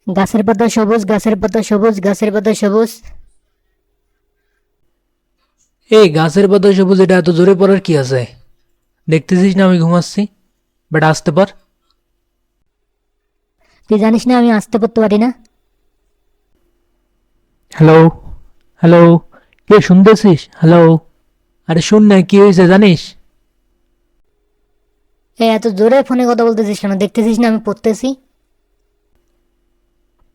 গাছের পাতা সবুজ, গাছের পাতা সবুজ, গাছের পাতা সবুজ। এই গাছের পাতা সবুজ, এটা এত জোরে পড়ার কি আছে? দেখতেছিস না আমি ঘুমাচ্ছি? বেটা আসতে পার। তুই জানিস না আমি আসতে পড়তে পারি না? হ্যালো, হ্যালো, কে শুনতেছিস? হ্যালো, আরে শুন না, কি হয়েছে জানিস? এত জোরে ফোনে কথা বলতেছিস কেন? দেখতেছিস না আমি পড়তেছি?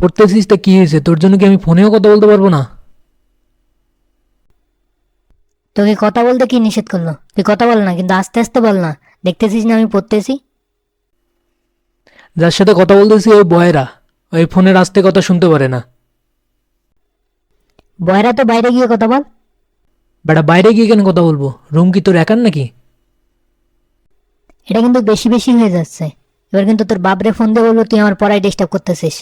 পড়তেছিস তা কি হয়েছে? তোর জন্য কি আমি ফোনেও কথা বলতে পারবো না? তোকে কথা বলতে কি নিষেধ করলো? তুই কথা বল না, কিন্তু আস্তে আস্তে বল না। দেখতেছিস না আমি পড়তেছি? যার সাথে কথা বলতেছি ওই বয়রা, ওই ফোনের আস্তে কথা শুনতে পারে না। বয়রা তো বাইরে গিয়ে কথা বল। বেটা বাইরে গিয়ে কেন কথা বলবো? রুম কি তোর একার নাকি? এটা কিন্তু বেশি বেশি হয়ে যাচ্ছে। এবার কিন্তু তোর বাপরে ফোন দিয়ে বলবো তুই আমার পড়ায় ডিস্টার্ব করতেছিস।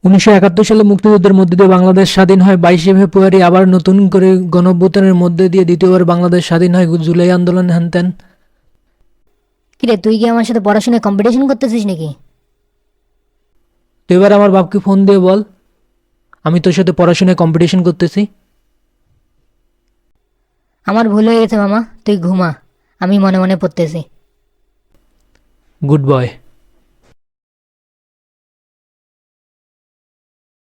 1971 সালে মুক্তিযুদ্ধের মধ্যে দিয়ে বাংলাদেশ স্বাধীন হয় 22শে ফেব্রুয়ারি, আবার নতুন করে গণঅভ্যুত্থানের মধ্যে দিয়ে দ্বিতীয়বার বাংলাদেশ স্বাধীন হয় জুলাই আন্দোলন হ্যান। কিরে, তুই কি আমার সাথে পড়াশোনায় কম্পিটিশন করতেছিস নাকি? তো এবার আমার বাপকে ফোন দিয়ে বল আমি তোর সাথে পড়াশোনায় কম্পিটিশন করতেছি। আমার ভুল হয়ে গেছে মামা, তুই ঘুমা। আমি মনে মনে পড়তেছি। Good boy.